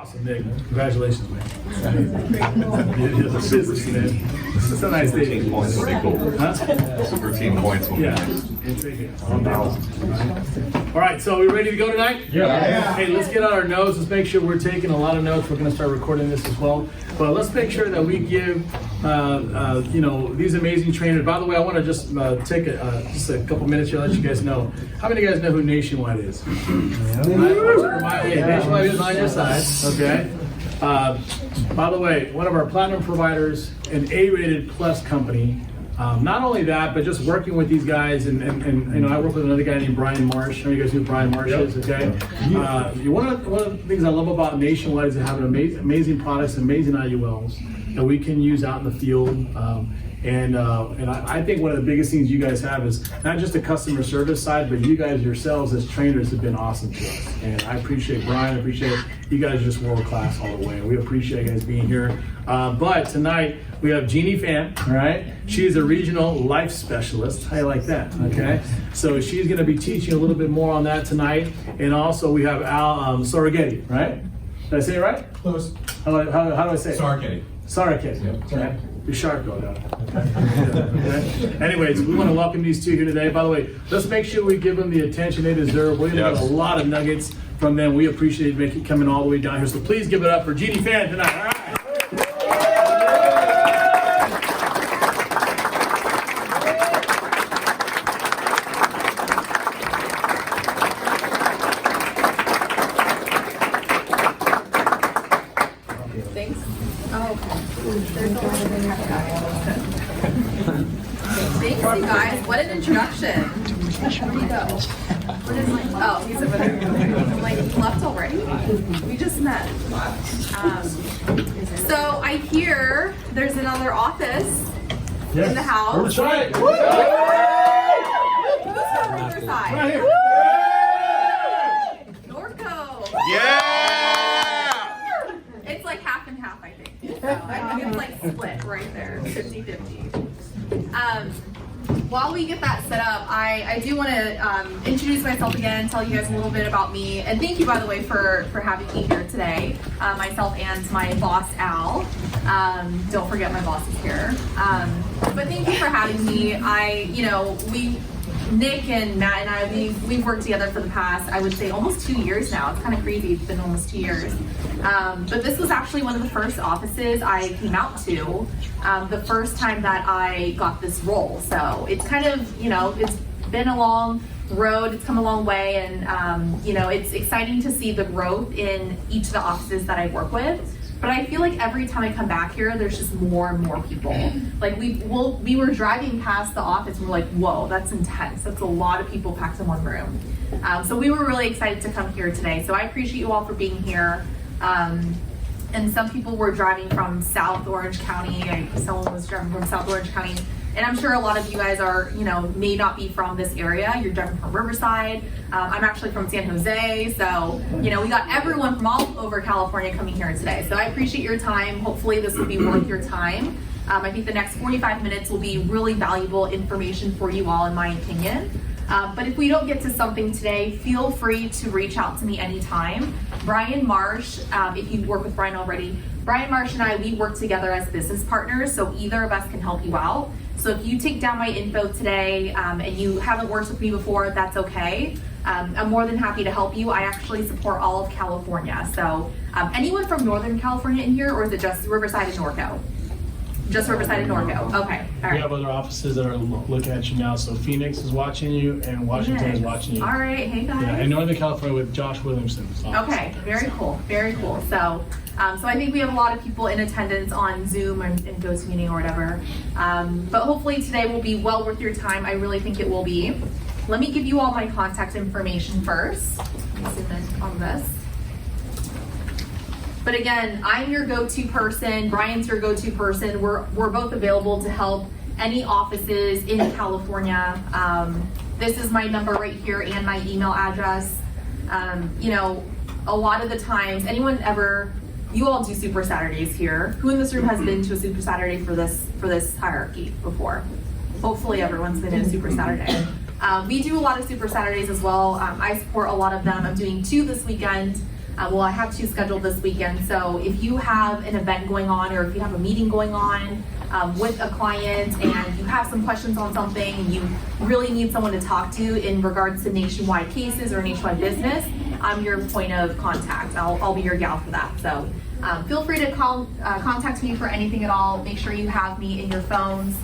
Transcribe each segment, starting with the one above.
awesome, Nick. Congratulations, man. It's a nice day. 13 points will be cool. Huh? 13 points will be Yeah. nice. All right, so are we ready to go tonight? Yeah. Hey, let's get on our notes. Let's make sure we're taking a lot of notes. We're going to start recording this as well. But let's make sure that we give, these amazing trainers. By the way, I want to just take just a couple minutes here to let you guys know. How many of you guys know who Nationwide is? Hey, Nationwide is on your side. Okay. By the way, one of our platinum providers, an A-rated plus company. Not only that, but just working with these guys, and I work with another guy named Brian Marsh. I know you guys know who Brian Marsh is, okay? One of the things I love about Nationwide is they have amazing products, amazing IULs that we can use out in the field. And I think one of the biggest things you guys have is not just the customer service side, but you guys yourselves as trainers have been awesome to us. And I appreciate Brian, I appreciate you guys are just world class all the way. We appreciate you guys being here. But tonight we have Genie Phan, all right? She's a regional life specialist. How you like that, okay? So she's gonna be teaching a little bit more on that tonight. And also we have Al Sorgetti, right? Did I say it right? Close. How do I say it? Sarkety. Sorgetti, okay? You're sharp though. Okay. Anyways, we want to welcome these two here today. By the way, let's make sure we give them the attention they deserve. We're going to get a lot of nuggets from them. We appreciate you coming all the way down here. So please give it up for Genie Phan tonight. All right. Thanks. Oh, okay. Thanks, you guys. What an introduction. Where'd he go? Oh, he's over there. I'm like, he left already? We just met. So I hear there's another office in the house. Right. Who's from Riverside? Right here. Norco. Yeah! It's like half and half, I think. So I think it's like split right there, 50-50. While we get that set up, I do want to introduce myself again, tell you guys a little bit about me, and thank you, by the way, for having me here today. Myself and my boss, Al. Don't forget my boss is here. But thank you for having me. Nick and Matt and I, we've worked together for the past, I would say, almost 2 years now. It's kind of crazy. It's been almost 2 years. But this was actually one of the first offices I came out to the first time that I got this role. So it's kind of, it's been a long road. It's come a long way. And, it's exciting to see the growth in each of the offices that I work with. But I feel like every time I come back here, there's just more and more people. Like we were driving past the office and we're like, whoa, that's intense. That's a lot of people packed in one room. So we were really excited to come here today. So I appreciate you all for being here. And some people were driving from South Orange County. Someone was driving from South Orange County. And I'm sure a lot of you guys are, may not be from this area. You're driving from Riverside. I'm actually from San Jose. So, we got everyone from all over California coming here today. So I appreciate your time. Hopefully this will be worth your time. I think the next 45 minutes will be really valuable information for you all, in my opinion. But if we don't get to something today, feel free to reach out to me anytime. Brian Marsh, if you work with Brian already, Brian Marsh and I, we work together as business partners, so either of us can help you out. So if you take down my info today and you haven't worked with me before, that's okay. I'm more than happy to help you. I actually support all of California. So anyone from Northern California in here, or is it just Riverside and Norco? Just Riverside and Norco. Okay. All right. We have other offices that are looking at you now. So Phoenix is watching you, and Washington is watching you. All right. Hey guys. Yeah, and Northern California with Josh Williamson's office. Okay. Very cool. Very cool. So I think we have a lot of people in attendance on Zoom and GoToMeeting or whatever. But hopefully today will be well worth your time. I really think it will be. Let me give you all my contact information first. Let me zoom in on this. But again, I'm your go-to person. Brian's your go-to person. We're both available to help any offices in California. This is my number right here and my email address. A lot of the times, you all do Super Saturdays here. Who in this room has been to a Super Saturday for this hierarchy before? Hopefully everyone's been in a Super Saturday. We do a lot of Super Saturdays as well. I support a lot of them. I'm doing 2 this weekend. Well, I have 2 scheduled this weekend, so if you have an event going on or if you have a meeting going on with a client and you have some questions on something and you really need someone to talk to in regards to nationwide cases or nationwide business, I'm your point of contact. I'll be your gal for that. So feel free to contact me for anything at all. Make sure you have me in your phones.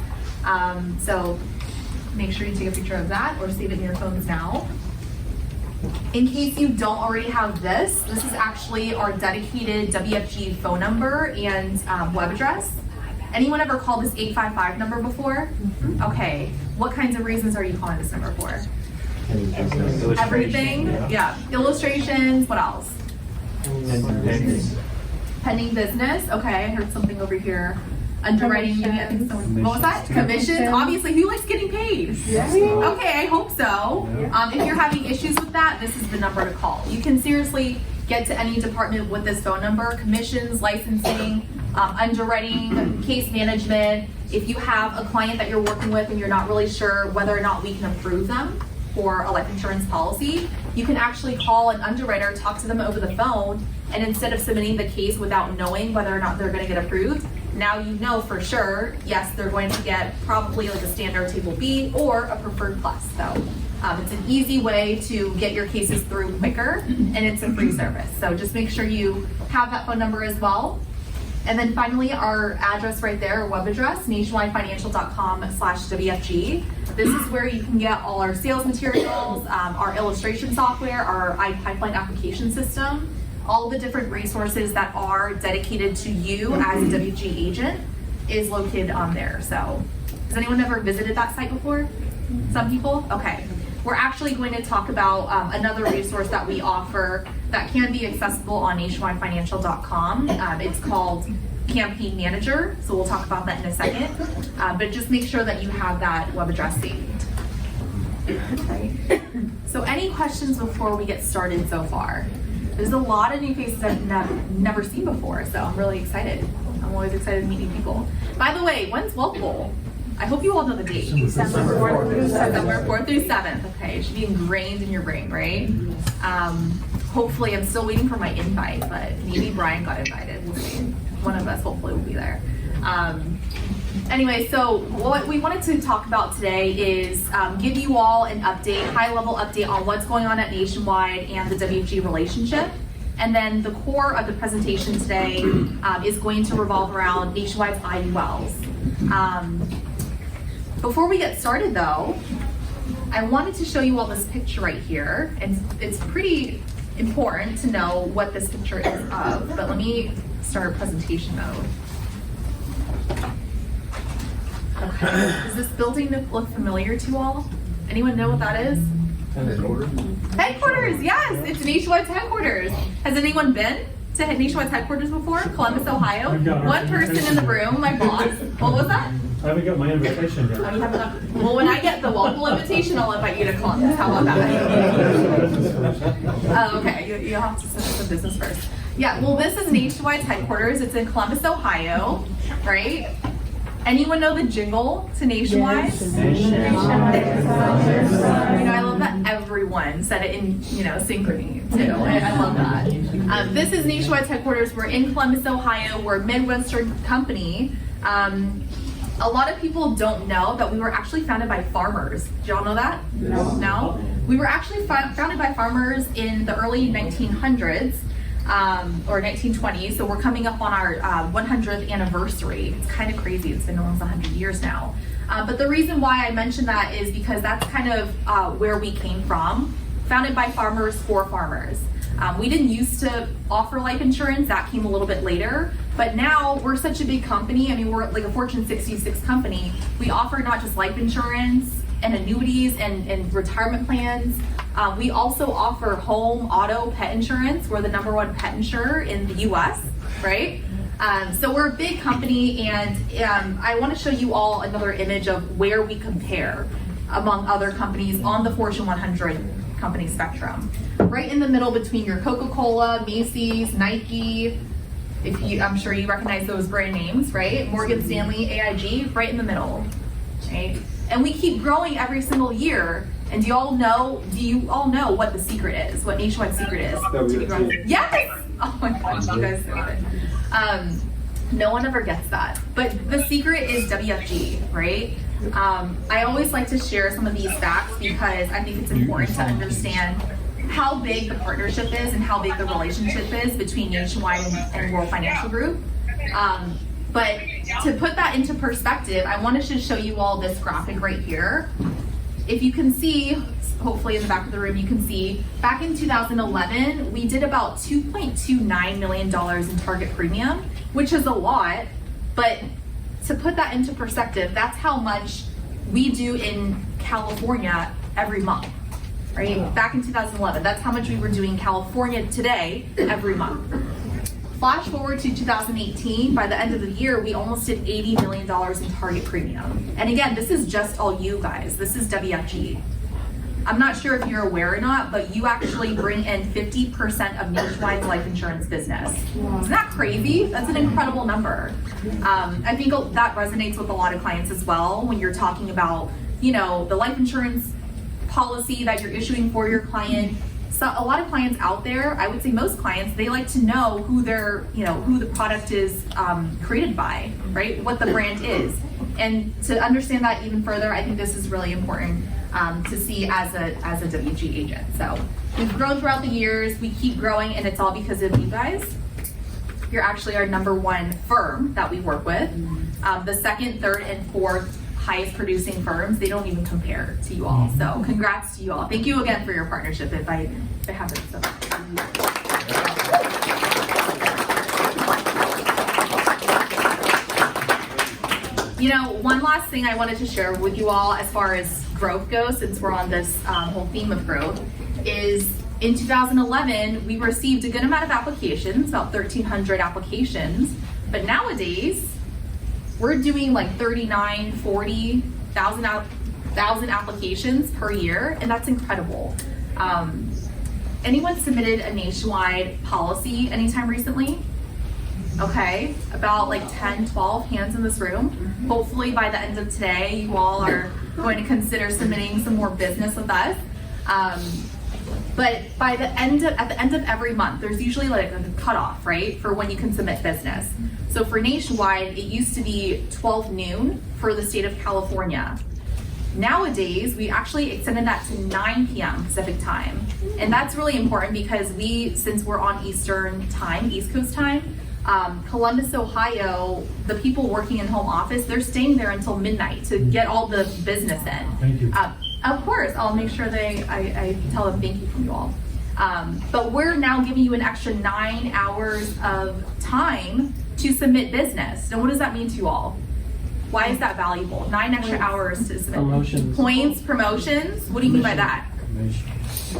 So make sure you take a picture of that or save it in your phones now. In case you don't already have this is actually our dedicated WFG phone number and web address. Anyone ever called this 855 number before? Okay. What kinds of reasons are you calling this number for? Everything? Yeah. Illustrations. What else? Pending business. Okay. I heard something over here. Underwriting, maybe I think someone, what was that? Commissions? Obviously, who likes getting paid? Okay, I hope so. If you're having issues with that, this is the number to call. You can seriously get to any department with this phone number: commissions, licensing, underwriting, case management. If you have a client that you're working with and you're not really sure whether or not we can approve them for a life insurance policy, you can actually call an underwriter, talk to them over the phone, and instead of submitting the case without knowing whether or not they're going to get approved, now you know for sure, yes, they're going to get probably like a standard table B or a preferred plus. So it's an easy way to get your cases through quicker, and it's a free service. So just make sure you have that phone number as well. And then finally, our address right there, our web address, nationwidefinancial.com/WFG. This is where you can get all our sales materials, our illustration software, our iPipeline application system, all the different resources that are dedicated to you as a WFG agent is located on there. So has anyone ever visited that site before? Some people? Okay. We're actually going to talk about another resource that we offer that can be accessible on nationwidefinancial.com. It's called Campaign Manager, so we'll talk about that in a second. But just make sure that you have that web address saved. Okay. So any questions before we get started so far? There's a lot of new faces I've never seen before, so I'm really excited. I'm always excited to meet new people. By the way, when's Wealth Bowl? I hope you all know the date. December 4th through 7th. Okay, it should be ingrained in your brain, right? Hopefully, I'm still waiting for my invite, but maybe Brian got invited. We'll see. One of us hopefully will be there. Anyway, so what we wanted to talk about today is give you all an update, high-level update on what's going on at Nationwide and the WFG relationship. And then the core of the presentation today is going to revolve around Nationwide's IULs. Before we get started though, I wanted to show you all this picture right here, and it's pretty important to know what this picture is of, but let me start presentation mode. Okay. Does this building look familiar to you all? Anyone know what that is? Headquarters, yes, it's Nationwide's headquarters. Has anyone been to Nationwide's headquarters before? Columbus, Ohio? One person in the room, my boss. What was that? I haven't got my invitation yet. Oh, you haven't got, well, when I get the local invitation, I'll invite you to Columbus. How about that? Oh, okay, you'll have to set up the business first. Yeah, well, this is Nationwide's headquarters. It's in Columbus, Ohio, right? Anyone know the jingle to Nationwide? Yes. I love that everyone said it in, synchrony too. I love that. This is Nationwide's headquarters. We're in Columbus, Ohio. We're a Midwestern company. A lot of people don't know that we were actually founded by farmers. Did y'all know that? No? We were actually founded by farmers in the early 1900s. Or 1920s, so we're coming up on our 100th anniversary. It's kind of crazy, it's been almost 100 years now. But the reason why I mentioned that is because that's kind of where we came from. Founded by farmers for farmers. We didn't used to offer life insurance, that came a little bit later, but now we're such a big company. I mean, we're like a Fortune 66 company. We offer not just life insurance and annuities and retirement plans. We also offer home, auto, pet insurance. We're the #1 pet insurer in the US, right? So we're a big company, and I want to show you all another image of where we compare among other companies on the Fortune 100 company spectrum. Right in the middle between your Coca-Cola, Macy's, Nike, I'm sure you recognize those brand names, right? Morgan Stanley, AIG, right in the middle, right? And we keep growing every single year. And do you all know what the secret is? What Nationwide's secret is? Yes! Oh my gosh, you guys know it. No one ever gets that. But the secret is WFG, right? I always like to share some of these facts because I think it's important to understand how big the partnership is and how big the relationship is between Nationwide and World Financial Group. But to put that into perspective, I wanted to show you all this graphic right here. If you can see, hopefully in the back of the room you can see, back in 2011, we did about $2.29 million in target premium, which is a lot, but to put that into perspective, that's how much we do in California every month, right? Back in 2011, that's how much we were doing in California today every month. Flash forward to 2018, by the end of the year, we almost did $80 million in target premium. And again, this is just all you guys. This is WFG. I'm not sure if you're aware or not, but you actually bring in 50% of Nationwide's life insurance business. Isn't that crazy? That's an incredible number. I think that resonates with a lot of clients as well when you're talking about, the life insurance policy that you're issuing for your client. So a lot of clients out there, I would say most clients, they like to know who who the product is created by, right? What the brand is. And to understand that even further, I think this is really important to see as a WG agent. So we've grown throughout the years, we keep growing, and it's all because of you guys. You're actually our #1 firm that we work with. The second, third, and fourth highest producing firms, they don't even compare to you all. So congrats to you all. Thank you again for your partnership if I haven't so much. One last thing I wanted to share with you all as far as growth goes, since we're on this whole theme of growth, is in 2011, we received a good amount of applications, about 1,300 applications, but nowadays, we're doing like 39, 40,000 applications per year, and that's incredible. Anyone submitted a Nationwide policy anytime recently? Okay, about like 10, 12 hands in this room. Hopefully by the end of today, you all are going to consider submitting some more business with us. But at the end of every month, there's usually like a cutoff, right, for when you can submit business. So for Nationwide, it used to be 12 noon for the state of California. Nowadays, we actually extended that to 9 p.m. Pacific time. And that's really important because since we're on Eastern time, East Coast time, Columbus, Ohio, the people working in home office, they're staying there until midnight to get all the business in. Thank you. Of course, I'll make sure I tell them thank you from you all. But we're now giving you an extra 9 hours of time to submit business. Now, what does that mean to you all? Why is that valuable? 9 extra hours to submit. Promotions. Points, promotions. What do you mean by that?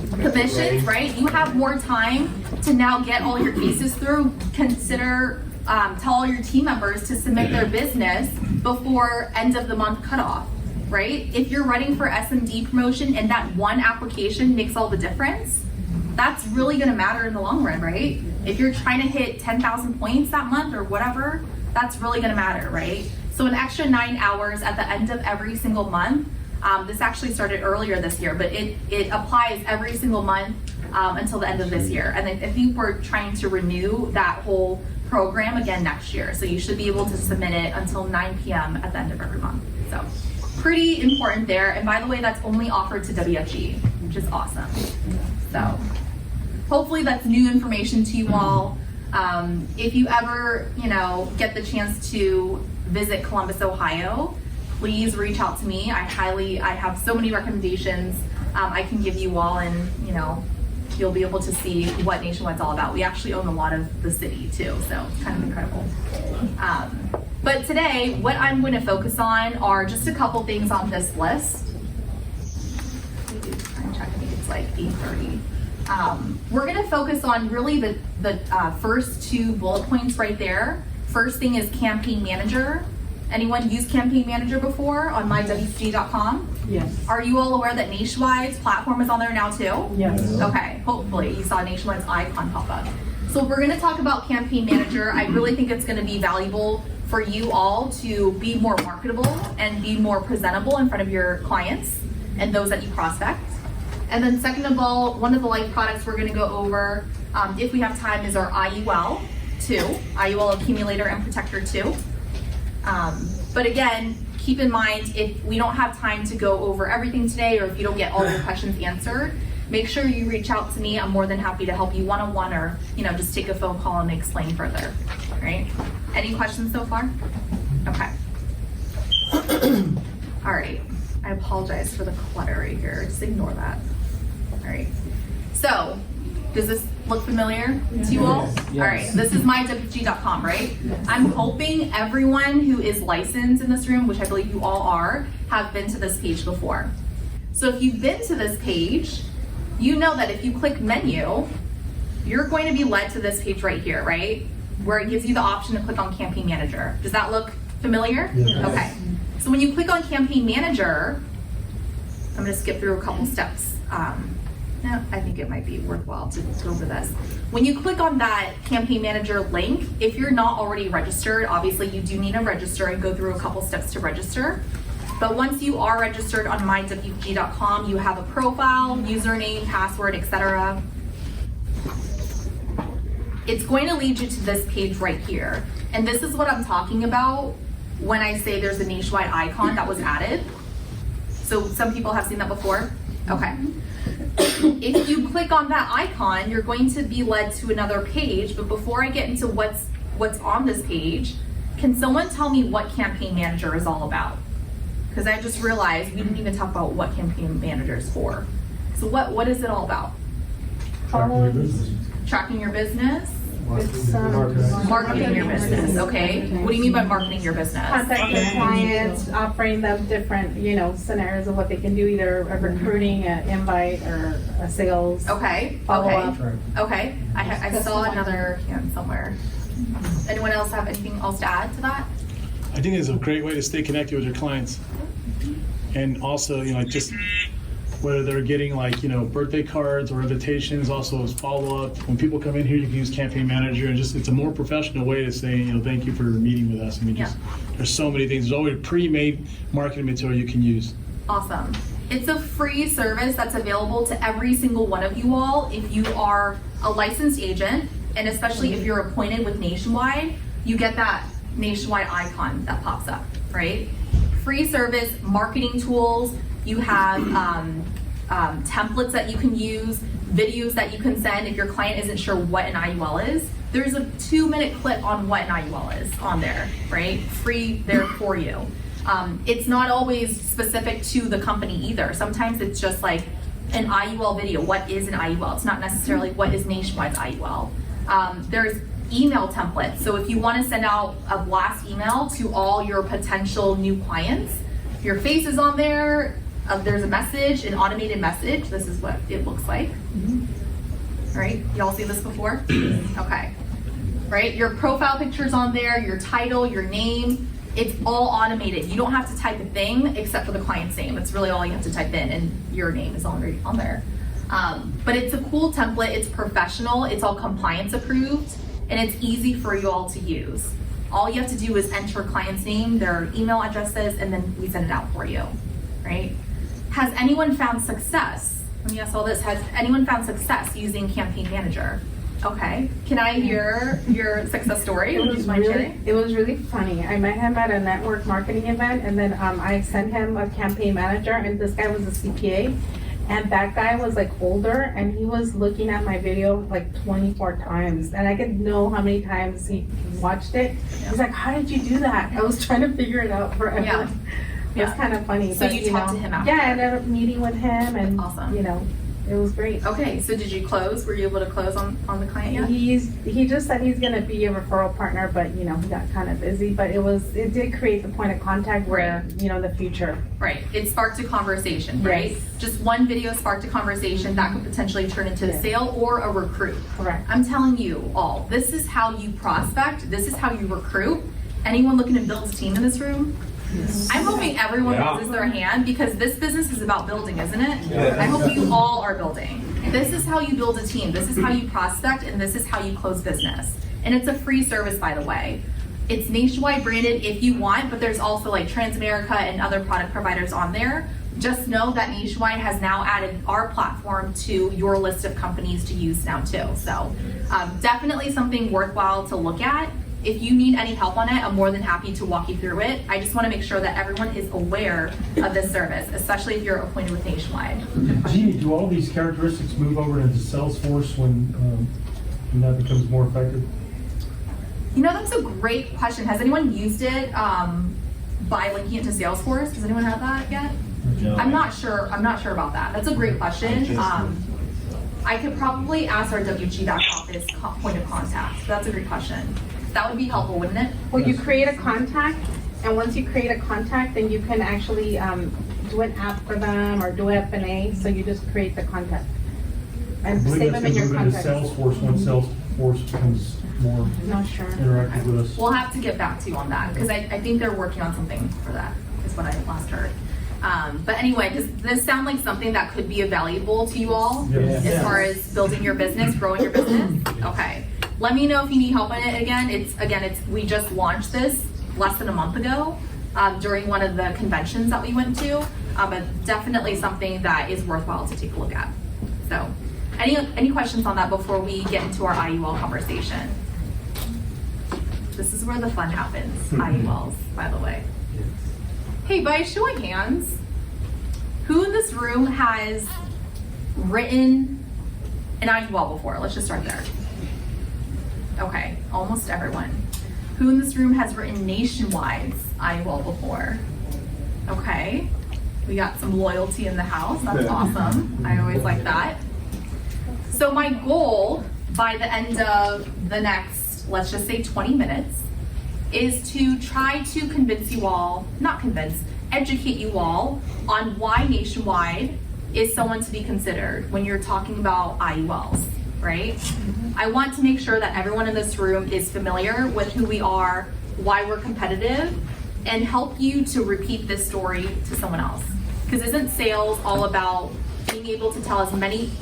Commissions, right? You have more time to now get all your cases through. Tell all your team members to submit their business before end of the month cutoff, right? If you're running for SMD promotion and that one application makes all the difference, that's really gonna matter in the long run, right? If you're trying to hit 10,000 points that month or whatever, that's really gonna matter, right? So an extra 9 hours at the end of every single month. This actually started earlier this year, but it applies every single month until the end of this year. And I think we're trying to renew that whole program again next year. So you should be able to submit it until 9 p.m. at the end of every month. So pretty important there. And by the way, that's only offered to WFG, which is awesome. So hopefully that's new information to you all. If you ever, get the chance to visit Columbus, Ohio, please reach out to me. I have so many recommendations I can give you all, and you'll be able to see what Nationwide's all about. We actually own a lot of the city too, so it's kind of incredible. But today, what I'm going to focus on are just a couple things on this list. Try and check, I think it's like 8:30. We're going to focus on really the first 2 bullet points right there. First thing is Campaign Manager. Anyone used Campaign Manager before on mywfg.com? Yes. Are you all aware that Nationwide's platform is on there now too? Yes. Okay, hopefully you saw Nationwide's icon pop up. So we're going to talk about Campaign Manager. I really think it's going to be valuable for you all to be more marketable and be more presentable in front of your clients. and those that you prospect. And then second of all, one of the life products we're gonna go over, if we have time, is our IUL 2, IUL Accumulator and Protector 2. But again, keep in mind, if we don't have time to go over everything today, or if you don't get all your questions answered, make sure you reach out to me. I'm more than happy to help you one-on-one, or just take a phone call and explain further. All right? Any questions so far? Okay. All right. I apologize for the clutter right here. Just ignore that. All right. So, does this look familiar to you all? Yes. All right. This is mywg.com, right? I'm hoping everyone who is licensed in this room, which I believe you all are, have been to this page before. So if you've been to this page, you know that if you click menu, you're going to be led to this page right here, right? Where it gives you the option to click on Campaign Manager. Does that look familiar? Yes. Okay. So when you click on Campaign Manager, I'm going to skip through a couple steps. No, I think it might be worthwhile to go over this. When you click on that Campaign Manager link, if you're not already registered, obviously you do need to register and go through a couple steps to register. But once you are registered on mywg.com, you have a profile, username, password, etc. It's going to lead you to this page right here. And this is what I'm talking about when I say there's a nationwide icon that was added. So some people have seen that before? Okay. If you click on that icon, you're going to be led to another page. But before I get into what's on this page, can someone tell me what Campaign Manager is all about? Because I just realized we didn't even talk about what Campaign Manager is for. So what is it all about? Tracking your business? It's Marketing your business, okay. What do you mean by marketing your business? contacting clients, offering them different, scenarios of what they can do, either a recruiting, an invite, or a sales Okay, follow okay, up. okay. I saw another hand somewhere. Anyone else have anything else to add to that? I think it's a great way to stay connected with your clients. And also, just whether they're getting birthday cards or invitations, also as follow-up. When people come in here, you can use Campaign Manager, and it's a more professional way to say, thank you for meeting with us. There's so many things. There's always pre-made marketing material you can use. Awesome. It's a free service that's available to every single one of you all if you are a licensed agent, and especially if you're appointed with Nationwide, you get that Nationwide icon that pops up, right? Free service, marketing tools. You have templates that you can use, videos that you can send if your client isn't sure what an IUL is. There's a 2-minute clip on what an IUL is on there, right? Free there for you. It's not always specific to the company either. Sometimes it's just like an IUL video. What is an IUL? It's not necessarily what is Nationwide's IUL. There's email templates. So if you want to send out a blast email to all your potential new clients, your face is on there. There's a message, an automated message. This is what it looks like. All right, y'all see this before? Okay. Right, your profile picture's on there, your title, your name. It's all automated. You don't have to type a thing except for the client's name. It's really all you have to type in, and your name is already on there. But it's a cool template. It's professional. It's all compliance approved, and it's easy for you all to use. All you have to do is enter a client's name, their email addresses, and then we send it out for you, right? Has anyone found success? Let me ask all this. Has anyone found success using Campaign Manager? Okay. Can I hear your success story? It was really funny. I met him at a network marketing event, and then I sent him a Campaign Manager, and this guy was a CPA, and that guy was older, and he was looking at my video 24 times, and I could know how many times he watched it. Yeah. He's like, "How did you do that?" I was trying to figure it out forever. Yeah. It's kind of funny. So you talked to him after? Yeah, I ended up meeting with him, and Awesome. It was great. Okay, so did you close? Were you able to close on the client yet? He just said he's gonna be a referral partner, but he got kind of busy. But it did create the point of contact where the future. Right. It sparked a conversation, right? Yes. Just one video sparked a conversation that could potentially turn into a Yes. sale or a recruit. Correct. I'm telling you all, this is how you prospect. This is how you recruit. Anyone looking to build a team in this room? Yes. I'm hoping everyone raises their hand because this business is about building, isn't it? I hope you all are building. This is how you build a team. This is how you prospect, and this is how you close business. And it's a free service, by the way. It's Nationwide branded if you want, but there's also Transamerica and other product providers on there. just know that Nationwide has now added our platform to your list of companies to use now too. So definitely something worthwhile to look at. If you need any help on it, I'm more than happy to walk you through it. I just want to make sure that everyone is aware of this service, especially if you're appointed with Nationwide. Genie, do all these characteristics move over into Salesforce when that becomes more effective? You know, that's a great question. Has anyone used it by linking it to Salesforce? Does anyone have that yet? No. I'm not sure about that. That's a great question. I could probably ask our WG back office point of contact. That's a great question. That would be helpful, wouldn't it? Well, you create a contact, and once you create a contact, then you can actually do an app for them or do FNA. So you just create the contact I and believe save that's them in your going to move into contacts. Salesforce when Salesforce becomes more Not sure. interactive with us. We'll have to get back to you on that because I think they're working on something for that, is what I last heard. But anyway, does this sound like something that could be valuable to you all Yes. as far as building your business, growing your business? Okay. Let me know if you need help on it again. We just launched this less than a month ago during one of the conventions that we went to, but definitely something that is worthwhile to take a look at. So, any questions on that before we get into our IUL conversation? This is where the fun happens, IULs, by the way. Hey, by a show of hands, who in this room has written an IUL before? Let's just start there. Okay, almost everyone. Who in this room has written Nationwide's IUL before? Okay, we got some loyalty in the house. That's awesome. I always like that. So my goal by the end of the next, let's just say 20 minutes, is to try to convince you all, not convince, educate you all on why Nationwide is someone to be considered when you're talking about IULs, right? I want to make sure that everyone in this room is familiar with who we are, why we're competitive, and help you to repeat this story to someone else. Because isn't sales all about being able to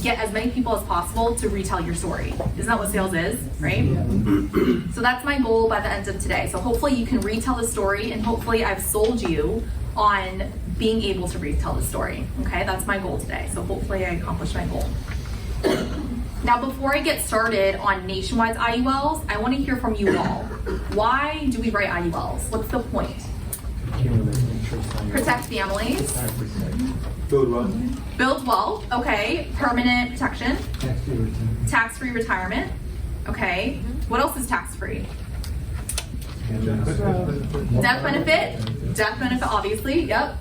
get as many people as possible to retell your story? Isn't that what sales is, right? So that's my goal by the end of today. So hopefully you can retell the story, and hopefully I've sold you on being able to retell the story. Okay, that's my goal today. So hopefully I accomplished my goal. Now, before I get started on Nationwide's IULs, I want to hear from you all. Why do we write IULs? What's the point? Protect families. Build wealth. Okay. Permanent protection. Tax-free retirement. Okay. What else is tax-free? Death benefit. Death benefit, obviously. Yep.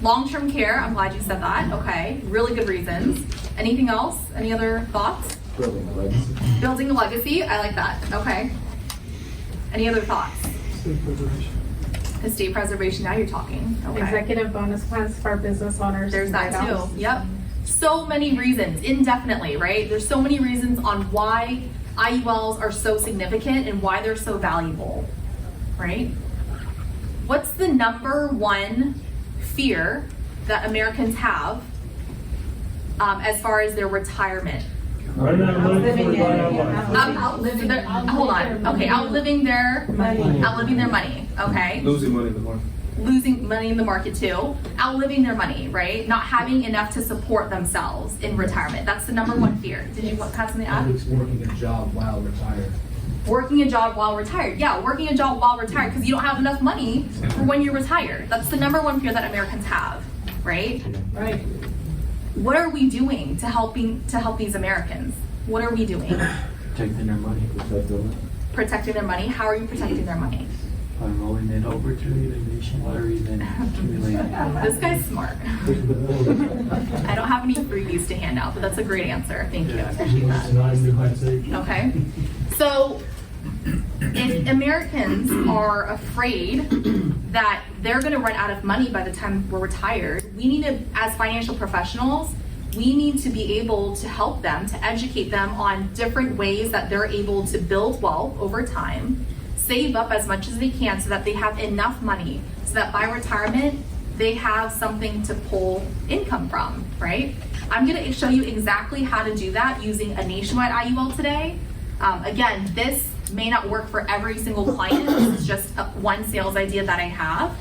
Long-term care. I'm glad you said that. Okay. Really good reasons. Anything else? Any other thoughts? Building a legacy. Building a legacy. I like that. Okay. Any other thoughts? Estate preservation. Now you're talking. Okay. Executive bonus plans for business owners. There's that Right too. on. Yep. So many reasons, indefinitely, right? There's so many reasons on why IULs are so significant and why they're so valuable, right? What's the number one fear that Americans have as far as their retirement? Right now, Outliving it. Outliving their, hold on. Okay, outliving their money. Okay. Losing money in the market. Losing money in the market too, outliving their money, right? Not having enough to support themselves in retirement. That's the number one fear. Did you have something to add? Working a job while retired. Working a job while retired. Yeah, working a job while retired because you don't have enough money for when you're retired. That's the number one fear that Americans have, right? Right. What are we doing to help these Americans? What are we doing? Protecting their money, Protecting their money. How are you protecting their money? by rolling it over to either Nationwide or even accumulating. This guy's smart. I don't have any freebies to hand out, but that's a great answer. Thank you. I appreciate that. Okay. So if Americans are afraid that they're going to run out of money by the time we're retired, we need to, as financial professionals, we need to be able to help them, to educate them on different ways that they're able to build wealth over time, save up as much as they can so that they have enough money so that by retirement, they have something to pull income from, right? I'm going to show you exactly how to do that using a Nationwide IUL today. Again, this may not work for every single client. This is just one sales idea that I have.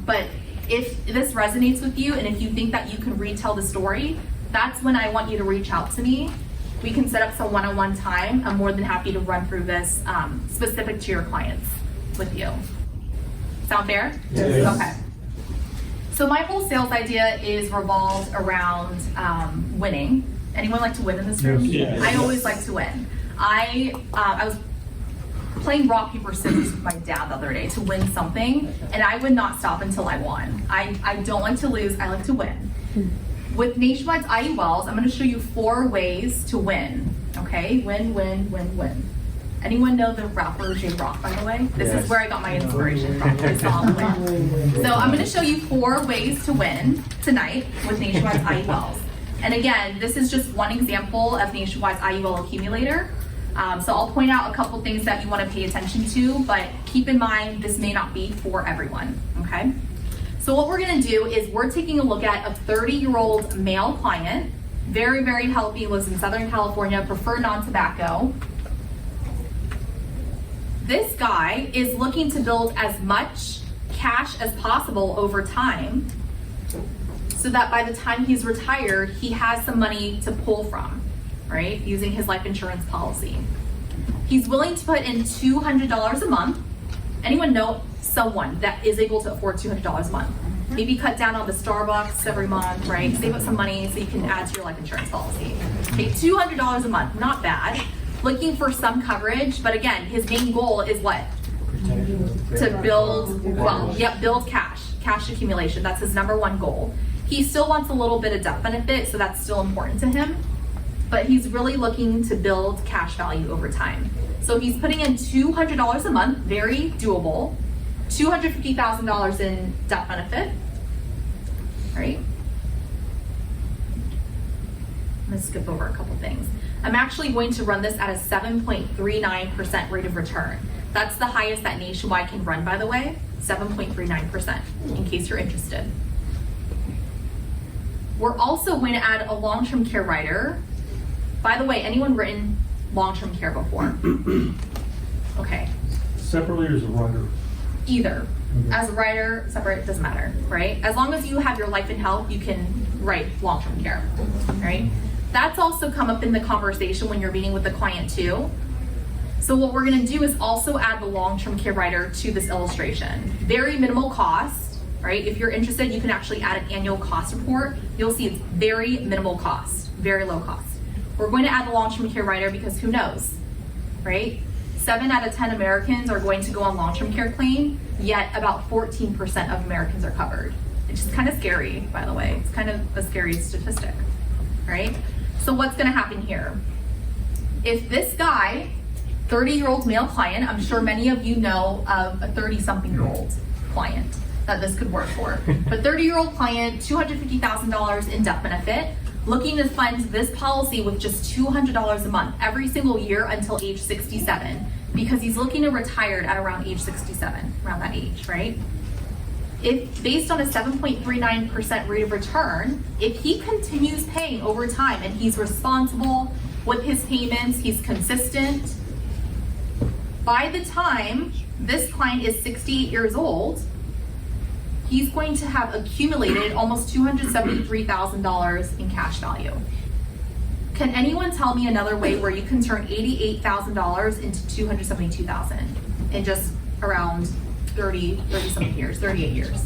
But If this resonates with you and if you think that you can retell the story, that's when I want you to reach out to me. We can set up some one-on-one time. I'm more than happy to run through this specific to your clients with you. Sound fair? Yes. Okay. So my whole sales idea is revolved around winning. Anyone like to win in this room? Yes. Yes. I always like to win. I was playing rock, paper, scissors with my dad the other day to win something, and I would not stop until I won. I don't like to lose, I like to win. With Nationwide's IULs, I'm going to show you 4 ways to win. Okay? Win, win, win, win. Anyone know the rapper J Rock, by the way? This is where I got my inspiration from, his song Win. So I'm going to show you 4 ways to win tonight with Nationwide's IULs. And again, this is just one example of Nationwide's IUL accumulator. So I'll point out a couple things that you want to pay attention to, but keep in mind this may not be for everyone, okay? So what we're going to do is we're taking a look at a 30-year-old male client, very, very healthy, lives in Southern California, prefer non-tobacco. This guy is looking to build as much cash as possible over time so that by the time he's retired, he has some money to pull from, right? Using his life insurance policy. He's willing to put in $200 a month. Anyone know someone that is able to afford $200 a month? Maybe cut down on the Starbucks every month, right? Save up some money so you can add to your life insurance policy. Okay, $200 a month, not bad. Looking for some coverage, but again, his main goal is what? To build, well, yep, build cash accumulation. That's his #1 goal. He still wants a little bit of death benefit, so that's still important to him, but he's really looking to build cash value over time. So he's putting in $200 a month, very doable. $250,000 in death benefit, right? I'm gonna skip over a couple things. I'm actually going to run this at a 7.39% rate of return. That's the highest that Nationwide can run, by the way, 7.39%, in case you're interested. We're also going to add a long-term care rider. By the way, anyone written long-term care before? Okay. Separately or as a rider? Either. As a rider, separate, doesn't matter, right? As long as you have your life and health, you can write long-term care, right? That's also come up in the conversation when you're meeting with the client too. So what we're gonna do is also add the long-term care rider to this illustration. Very minimal cost, right? If you're interested, you can actually add an annual cost report. You'll see it's very minimal cost, very low cost. We're going to add the long-term care rider because who knows, right? 7 out of 10 Americans are going to go on long-term care claim, yet about 14% of Americans are covered. It's just kind of scary, by the way. It's kind of a scary statistic, right? So what's gonna happen here? If this guy, 30-year-old male client, I'm sure many of you know of a 30-something-year-old client that this could work for. But 30-year-old client, $250,000 in death benefit, looking to fund this policy with just $200 a month every single year until age 67, because he's looking to retire at around age 67, around that age, right? If based on a 7.39% rate of return, if he continues paying over time and he's responsible with his payments, he's consistent, by the time this client is 68 years old, he's going to have accumulated almost $273,000 in cash value. Can anyone tell me another way where you can turn $88,000 into $272,000 in just around 30-something years, 38 years?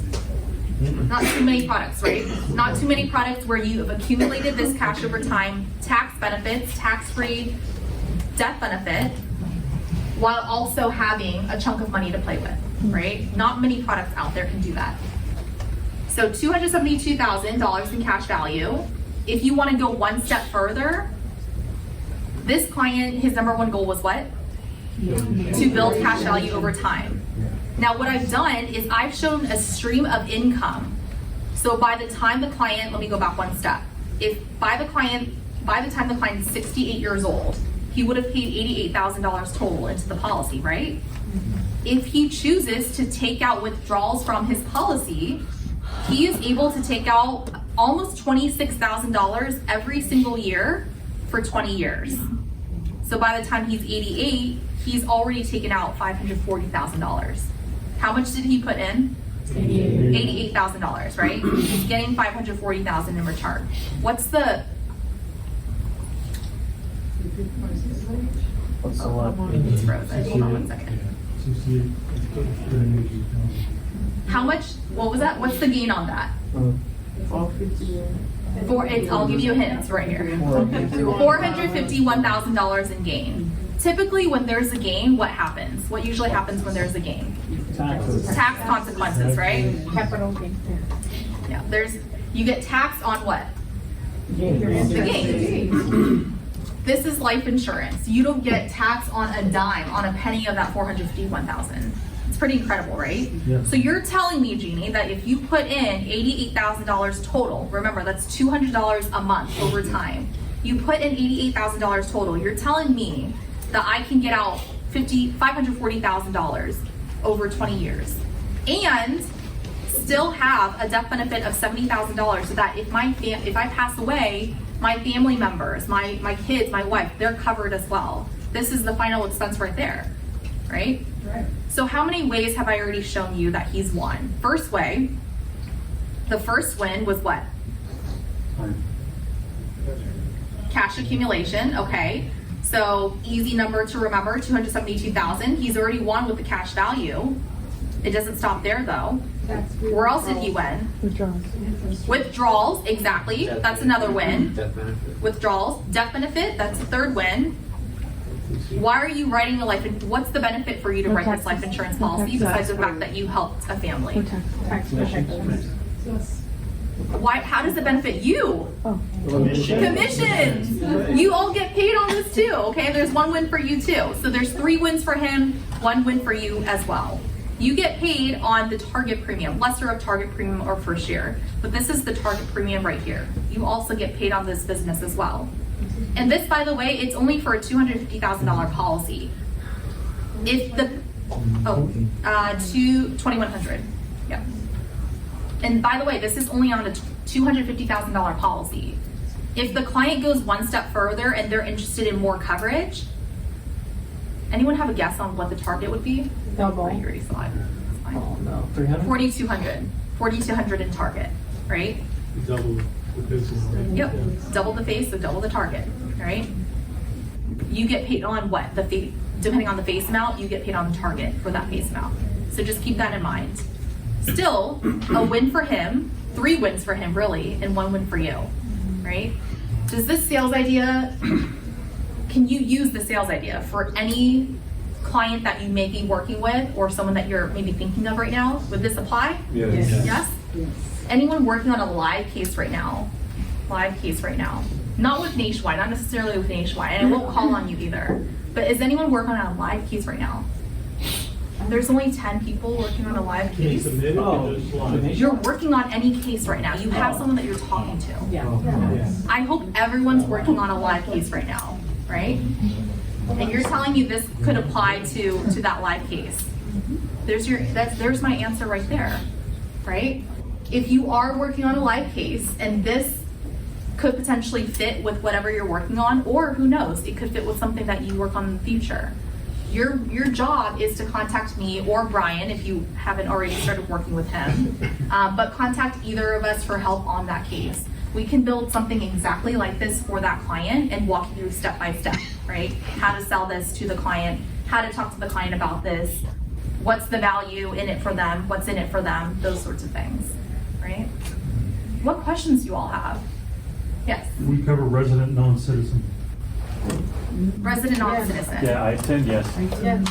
Not too many products, right? Not too many products where you have accumulated this cash over time, tax benefits, tax-free death benefit, while also having a chunk of money to play with, right? Not many products out there can do that. So $272,000 in cash value. If you want to go one step further, this client, his #1 goal was what? To build cash value over time. Now what I've done is I've shown a stream of income. So by the time the client, let me go back one step. If by the time the client is 68 years old, he would have paid $88,000 total into the policy, right? If he chooses to take out withdrawals from his policy, he is able to take out almost $26,000 every single year for 20 years. So by the time he's 88, he's already taken out $540,000. How much did he put in? $88,000, right? He's getting $540,000 in return. What's the? What's the lot? It's frozen. Hold on 1 second. 68. How much? What was that? What's the gain on that? I'll give you a hint. It's right here. $451,000 in gain. Typically, when there's a gain, what happens? What usually happens when there's a gain? Tax consequences, right? Capital gain. Yeah. You get taxed on what? The gain. This is life insurance. You don't get taxed on a dime, on a penny of that $451,000. It's pretty incredible, right? Yeah. So you're telling me, Jeannie, that if you put in $88,000 total, remember that's $200 a month over time. You put in $88,000 total. You're telling me that I can get out $540,000 over 20 years, and still have a death benefit of $70,000, so that if I pass away, my family members, my kids, my wife, they're covered as well. This is the final expense right there, right? Right. So how many ways have I already shown you that he's won? First way, the first win was what? Cash accumulation, okay. So easy number to remember, 272,000. He's already won with the cash value. It doesn't stop there though. Where else did he win? Withdrawals, exactly. That's another win. Death benefit. Withdrawals, death benefit, that's the third win. Why are you writing what's the benefit for you to write this life insurance policy besides the fact that you helped a family? Tax protection. Why, how does it benefit you? Commissions. You all get paid on this too, okay? There's one win for you too. So there's 3 wins for him, 1 win for you as well. You get paid on the target premium, lesser of target premium or first year. But this is the target premium right here. You also get paid on this business as well. And this, by the way, it's only for a $250,000 policy. If the, $2,100, yeah. And by the way, this is only on a $250,000 policy. If the client goes one step further and they're interested in more coverage, anyone have a guess on what the target would be? Double. You already saw it. It's fine. Oh, no, 300? 4,200. 4,200 in target, right? Double the business. Yep. Double the face, so double the target, right? You get paid on what? Depending on the face amount, you get paid on the target for that face amount. So just keep that in mind. Still, a win for him, 3 wins for him really, and 1 win for you, right? Does this sales idea, can you use the sales idea for any client that you may be working with or someone that you're maybe thinking of right now? Would this apply? Yes. Yes? Anyone working on a live case right now? Live case right now. Not with Nationwide, not necessarily with Nationwide, and I won't call on you either. But is anyone working on a live case right now? There's only 10 people working on a live case. You're working on any case right now. You have someone that you're talking to. I hope everyone's working on a live case right now, right? And you're telling me this could apply to that live case. There's my answer right there, right? If you are working on a live case and this could potentially fit with whatever you're working on, or who knows, it could fit with something that you work on in the future. Your job is to contact me or Brian if you haven't already started working with him, but contact either of us for help on that case. We can build something exactly like this for that client and walk you through step by step, right? How to sell this to the client, how to talk to the client about this, what's the value in it for them, what's in it for them, those sorts of things, right? What questions do you all have? Yes, We cover resident, non-citizen. resident non-citizen. Yeah, I attend, yes. Yes.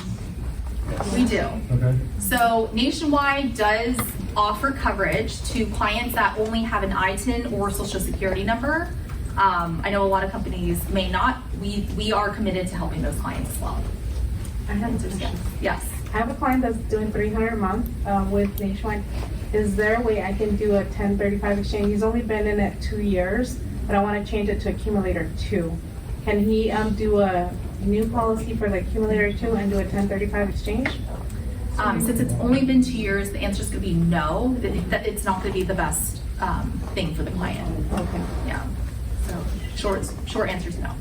We do. Okay. So Nationwide does offer coverage to clients that only have an ITIN or social security number. I know a lot of companies may not. We are committed to helping those clients as well. I have a question. Yes. I have a client that's doing $300 a month with Nationwide. Is there a way I can do a 1035 exchange? He's only been in it 2 years, but I want to change it to accumulator 2. Can he do a new policy for the accumulator 2 and do a 1035 exchange? Since it's only been 2 years, the answer is going to be no. That it's not going to be the best thing for the client. Okay. Yeah. So short answer is no.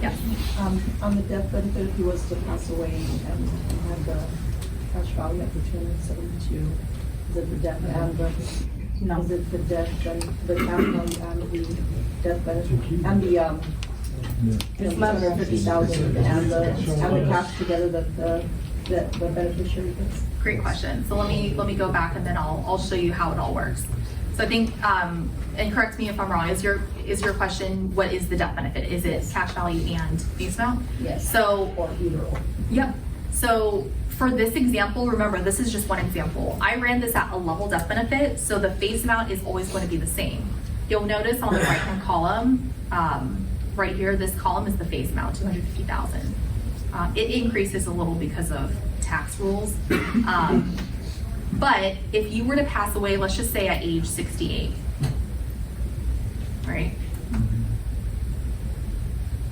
Yeah. On the death benefit, if he was to pass away and have the cash value at the 272? Is it the death and the, No. is it the death and the cash value and the death benefit? And the, It's 250,000 and the cash together that the beneficiary gets? Great question. So let me go back and then I'll show you how it all works. So I think, and correct me if I'm wrong, is your question, what is the death benefit? Is it cash value and face amount? Yes. So, Or either or? yep. So for this example, remember, this is just one example. I ran this at a level death benefit, so the face amount is always going to be the same. You'll notice on the right-hand column, right here, this column is the face amount, 250,000. It increases a little because of tax rules. But if you were to pass away, let's just say at age 68, right?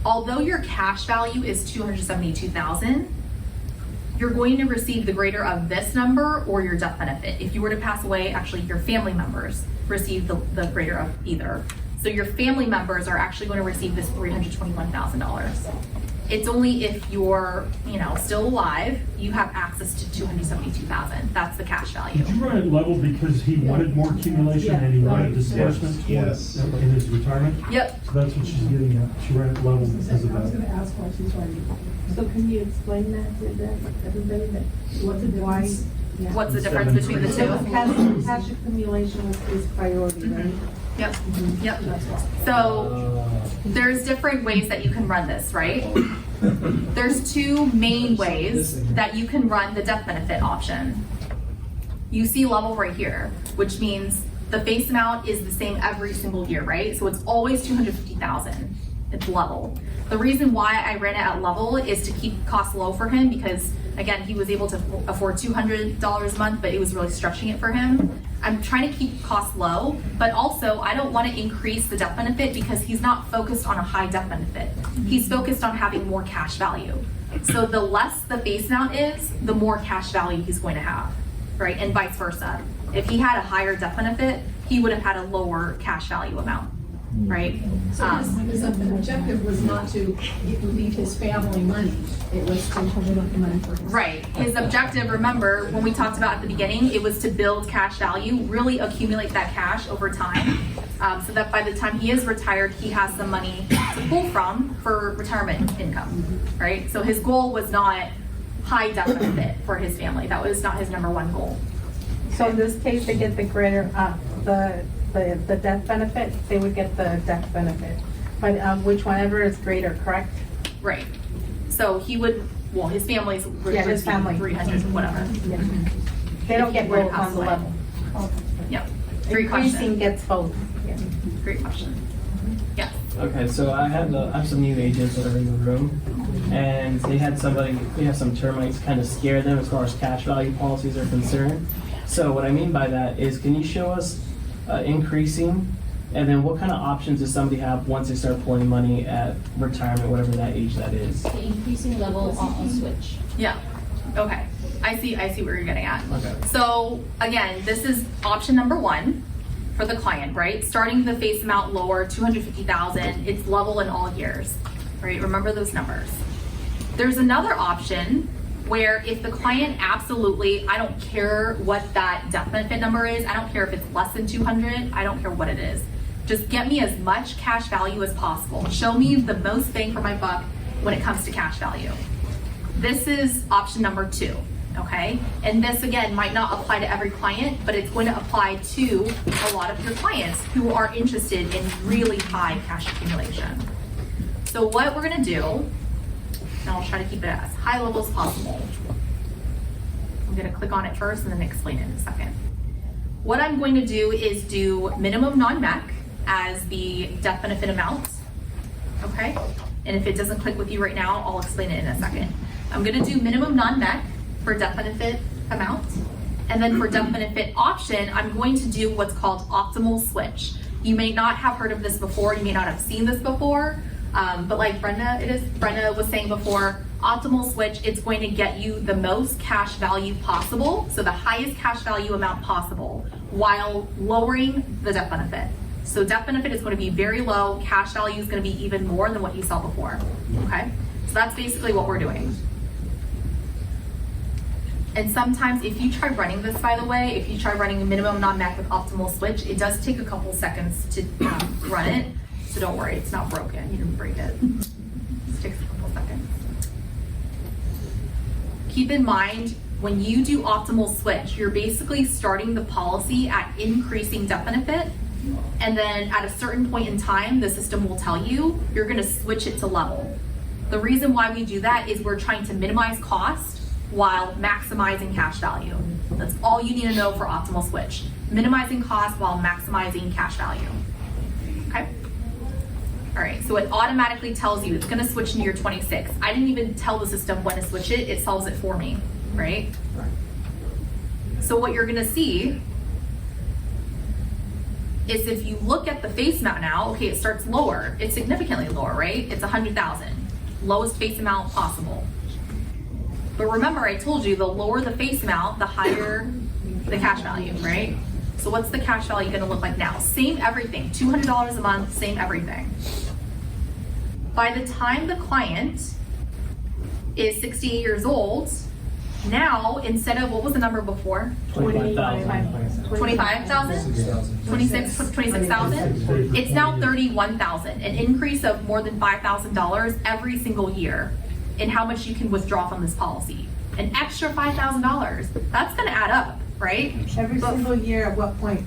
Although your cash value is 272,000, you're going to receive the greater of this number or your death benefit. If you were to pass away, actually your family members receive the greater of either. So your family members are actually going to receive this $321,000. It's only if you're, still alive, you have access to 272,000. That's the cash value. Did you run it level because he wanted more accumulation and he wanted disbursement Yes. in his retirement? Yep. So that's what she's getting at. She ran it level because of I was that. gonna ask why she's writing. So can you explain that to everybody that What's the why? difference? Yeah. What's the difference between the So two? cash accumulation is priority, right? Yep. Yep. So there's different ways that you can run this, right? There's two main ways that you can run the death benefit option. You see level right here, which means the face amount is the same every single year, right? So it's always 250,000. It's level. The reason why I ran it at level is to keep costs low for him because, again, he was able to afford $200 a month, but it was really stretching it for him. I'm trying to keep costs low, but also I don't want to increase the death benefit because he's not focused on a high death benefit. He's focused on having more cash value. So the less the face amount is, the more cash value he's going to have, right? And vice versa. If he had a higher death benefit, he would have had a lower cash value amount, right? So his objective was not to leave his family money, it was to hold up the money for himself. Right. His objective, remember, when we talked about at the beginning, it was to build cash value, really accumulate that cash over time, so that by the time he is retired, he has some money to pull from for retirement income, right? So his goal was not high death benefit for his family. That was not his number one goal. So in this case, they get the greater, the death benefit, they would get the death benefit. But whichever is greater, correct? Right. So he would, well, his family's Yeah, his family. 300, whatever. Yeah. They don't get If he were to both pass on the away. level. Yep. Great Increasing question. gets both. Yeah. Great question. Yeah. Okay, so I have some new agents that are in the room, and they have some termites kind of scare them as far as cash value policies are concerned. So what I mean by that is, can you show us increasing, and then what kind of options does somebody have once they start pulling money at retirement, whatever that age that is? The increasing level on switch. Yeah. Okay. I see what you're getting at. Okay. So again, this is option number one for the client, right? Starting the face amount lower, 250,000. It's level in all years, right? Remember those numbers. There's another option where if the client absolutely, I don't care what that death benefit number is. I don't care if it's less than 200. I don't care what it is. Just get me as much cash value as possible. Show me the most bang for my buck when it comes to cash value. This is option number two, okay? And this again might not apply to every client, but it's going to apply to a lot of your clients who are interested in really high cash accumulation. So what we're gonna do, and I'll try to keep it as high level as possible. I'm gonna click on it first and then explain it in a second. What I'm going to do is do minimum non-MEC as the death benefit amount, okay? And if it doesn't click with you right now, I'll explain it in a second. I'm gonna do minimum non-MEC for death benefit amount. And then for death benefit option, I'm going to do what's called optimal switch. You may not have heard of this before, you may not have seen this before, but like Brenda was saying before, optimal switch, it's going to get you the most cash value possible, so the highest cash value amount possible, while lowering the death benefit. So death benefit is going to be very low, cash value is going to be even more than what you saw before, okay? So that's basically what we're doing. And sometimes if you try running this, by the way, if you try running a minimum non-mac with optimal switch, it does take a couple seconds to run it. So don't worry, it's not broken. You didn't break it. It takes a couple seconds. Keep in mind, when you do optimal switch, you're basically starting the policy at increasing death benefit. And then at a certain point in time, the system will tell you you're going to switch it to level. The reason why we do that is we're trying to minimize cost while maximizing cash value. That's all you need to know for optimal switch. Minimizing cost while maximizing cash value. Okay? All right, so it automatically tells you it's gonna switch in year 26. I didn't even tell the system when to switch it, it solves it for me, right? So what you're gonna see is if you look at the face amount now, okay, it starts lower. It's significantly lower, right? It's 100,000, lowest face amount possible. But remember, I told you the lower the face amount, the higher the cash value, right? So what's the cash value gonna look like now? Same everything, $200 a month, same everything. By the time the client is 68 years old, now instead of, what was the number before? 25,000. 25,000? 26,000? It's now 31,000, an increase of more than $5,000 every single year in how much you can withdraw from this policy. An extra $5,000, that's gonna add up, right? Every single year, at what point?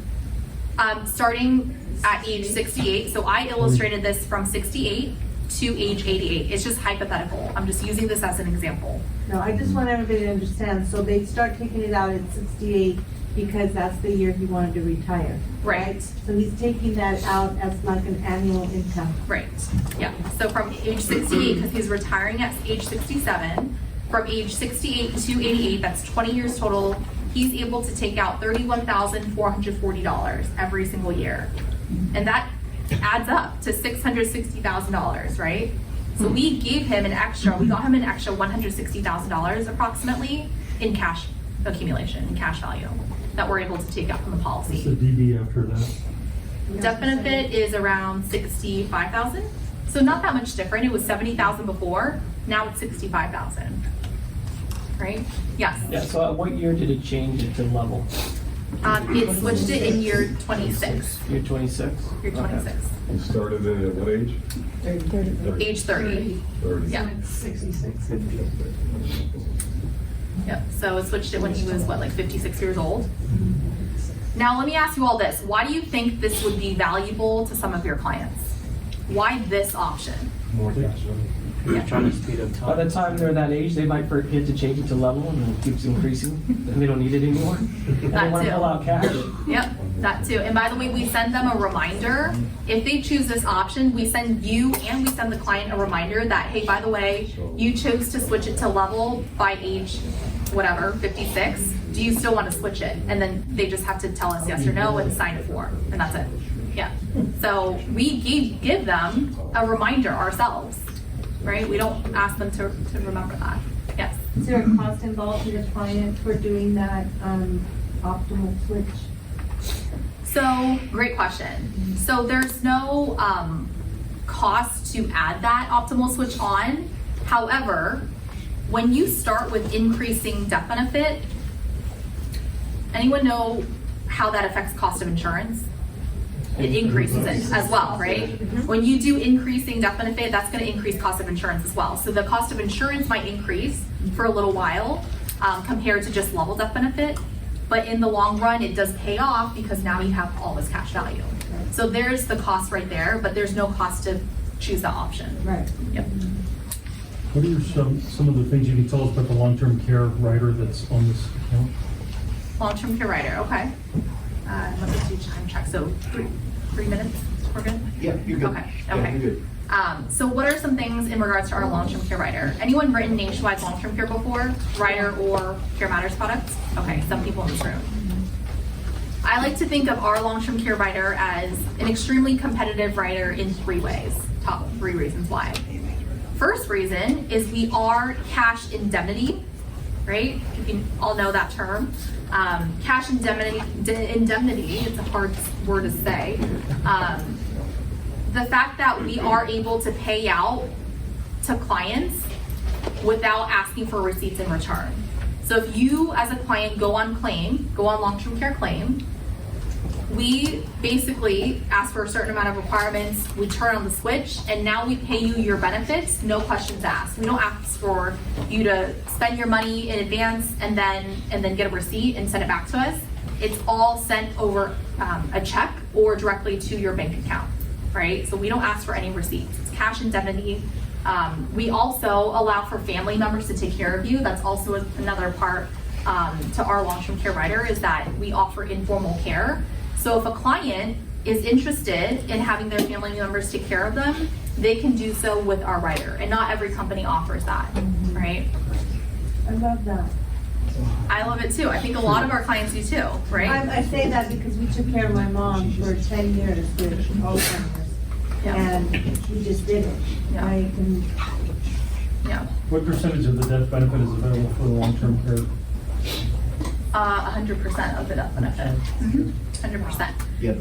Starting at age 68, so I illustrated this from 68 to age 88. It's just hypothetical. I'm just using this as an example. No, I just want everybody to understand, so they start taking it out at 68 because that's the year he wanted to retire. Right. So he's taking that out as like an annual income. Right, yeah. So from age 68, because he's retiring at age 67, from age 68 to 88, that's 20 years total, he's able to take out $31,440 every single year. And that adds up to $660,000, right? So we gave him an extra, we got him an extra $160,000 approximately in cash accumulation, in cash value, that we're able to take out from the What's policy. the DB after that? Death benefit is around 65,000. So not that much different. It was 70,000 before, now it's 65,000. Right? Yes. Yeah, so at what year did it change it to level? It switched it in year 26. Year 26? Year 26. You started it at what age? Age 30. 30. Yeah. 66. Yep. So it switched it when he was what, like 56 years old? Now let me ask you all this. Why do you think this would be valuable to some of your clients? Why this option? More cash. You're trying to speed up time. By the time they're that age, they might forget to change it to level and it keeps increasing and they don't need it anymore. And they That want to too. pull out cash. Yep, that too. And by the way, we send them a reminder. If they choose this option, we send you and we send the client a reminder that, hey, by the way, you chose to switch it to level by age, whatever, 56. Do you still want to switch it? And then they just have to tell us yes or no and sign it for, and that's it. Yeah. So we give them a reminder ourselves, right? We don't ask them to remember that. Yes. Is there a cost involved to the client for doing that optimal switch? So, great question. So there's no cost to add that optimal switch on. However, when you start with increasing death benefit, anyone know how that affects cost of insurance? It increases it as well, right? When you do increasing death benefit, that's going to increase cost of insurance as well. So the cost of insurance might increase for a little while compared to just level death benefit. But in the long run, it does pay off because now you have all this cash value. So there's the cost right there, but there's no cost to choose that option. Right. Yep. What are some of the things you can tell us about the long-term care rider that's on this account? Long-term care rider, okay. Let me do time check. So 3 minutes, we're good? Yeah, you're good. Okay, Yeah, okay. you're good. So what are some things in regards to our long-term care rider? Anyone written nationwide long-term care before? Rider or Care Matters products? Okay, some people in this room. I like to think of our long-term care rider as an extremely competitive rider in 3 ways. Top 3 reasons why. First reason is we are cash indemnity, right? You can all know that term. Cash indemnity, it's a hard word to say. The fact that we are able to pay out to clients without asking for receipts in return. So if you, as a client, go on long-term care claim, we basically ask for a certain amount of requirements, we turn on the switch, and now we pay you your benefits, no questions asked. We don't ask for you to spend your money in advance and then get a receipt and send it back to us. It's all sent over a check or directly to your bank account, right? So we don't ask for any receipts. It's cash indemnity. We also allow for family members to take care of you. That's also another part to our long-term care rider, is that we offer informal care. So if a client is interested in having their family members take care of them, they can do so with our rider. And not every company offers that, right? I love that. I love it too. I think a lot of our clients do too, right? I say that because we took care of my mom for 10 years with Alzheimer's. Yeah. And we just did it. Yeah. I can, Yeah. What percentage of the death benefit is available for the long-term care? 100% of the death benefit. 100%. Yeah,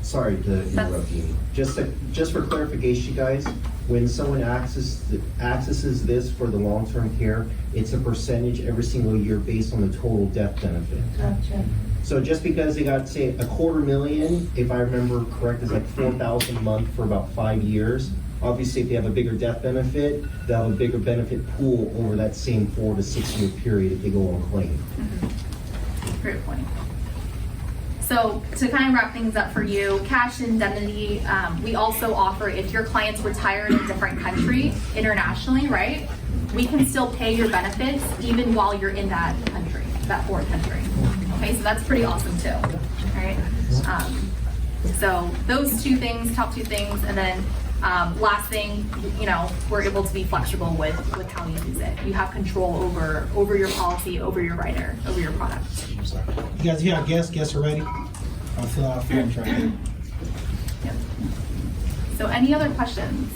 sorry to interrupt you. Just for clarification, guys, when someone accesses this for the long-term care, it's a percentage every single year based on the total death benefit. gotcha. So just because they got, say, $250,000, if I remember correct, is like $4,000 a month for about 5 years. Obviously, if they have a bigger death benefit, they'll have a bigger benefit pool over that same 4 to 6 year period if they go on claim. Great point. So to kind of wrap things up for you, cash indemnity, we also offer if your client's retired in a different country, internationally, right? We can still pay your benefits even while you're in that country, that foreign country. Okay, so that's pretty awesome too, right? So those top two things, and then last thing, we're able to be flexible with how you use it. You have control over your policy, over your rider, over your product. You guys hear our guests are ready? I'll fill out forms right here. Yep. So any other questions?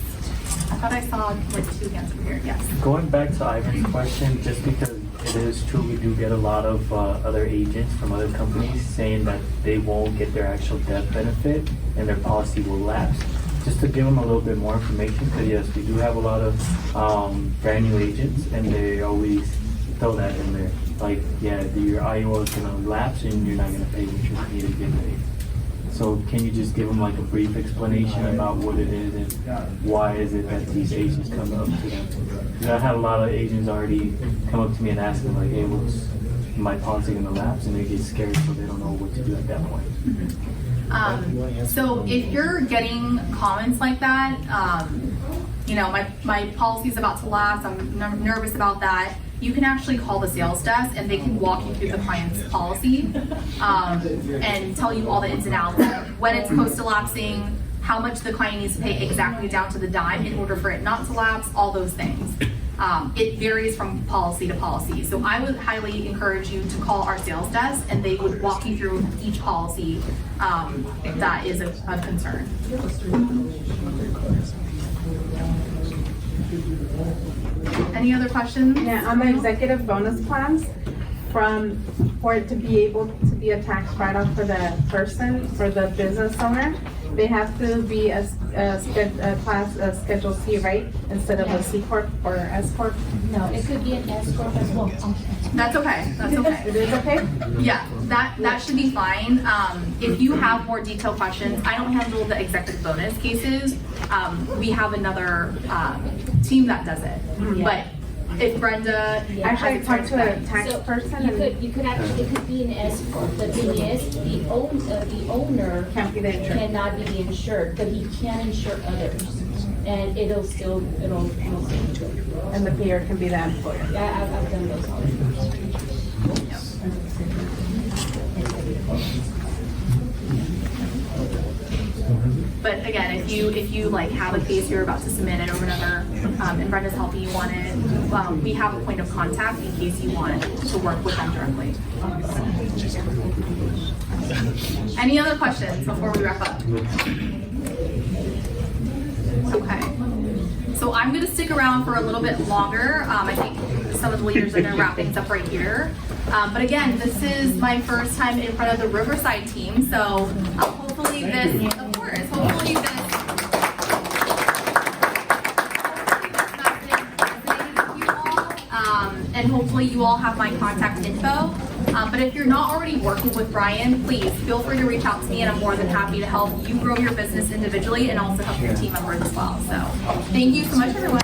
I thought I saw like 2 hands over here. Yes. Going back to Ivan's question, just because it is true, we do get a lot of other agents from other companies saying that they won't get their actual death benefit and their policy will lapse. Just to give them a little bit more information, because yes, we do have a lot of brand new agents, and they always throw that in there. Like, yeah, your IO is gonna lapse and you're not gonna pay what you need to get paid. So can you just give them like a brief explanation about what it is and why is it that these agents come up to them? Because I had a lot of agents already come up to me and ask them like, hey, what's my policy gonna lapse? And they get scared, so they don't know what to do at that point. So if you're getting comments like that, my policy's about to lapse, I'm nervous about that, you can actually call the sales desk and they can walk you through the client's policy and tell you all the ins and outs, when it's close to lapsing, how much the client needs to pay exactly down to the dime in order for it not to lapse, all those things. It varies from policy to policy. So I would highly encourage you to call our sales desk and they would walk you through each policy that is of concern. Any other questions? Yeah, on the executive bonus plans, for it to be able to be a tax write-off for the person, for the business owner, they have to be a Schedule C, right? Instead of a C Corp or S Corp? No, it could be an S corp as well. That's okay, that's okay. It is okay? Yeah, that should be fine. If you have more detailed questions, I don't handle the executive bonus cases. We have another team that does it. But if Brenda, Actually, I talked to a tax person. You could actually, it could be an S corp. The thing is, the owner Can't be the insured. cannot be the insured, but he can insure others. And it'll still And the payer can be the employer. Yeah, I've done those already. but again, if you like have a case you're about to submit it over another, and Brenda's helping you on it, we have a point of contact in case you want to work with them directly. Any other questions before we wrap up? Okay. So I'm going to stick around for a little bit longer. I think some of the leaders are going to wrap things up right here. But again, this is my first time in front of the Riverside team, so hopefully this, of course, hopefully this message resonated with you all. and hopefully you all have my contact info. But if you're not already working with Brian, please feel free to reach out to me, and I'm more than happy to help you grow your business individually and also help your team members as well. So thank you so much, everyone.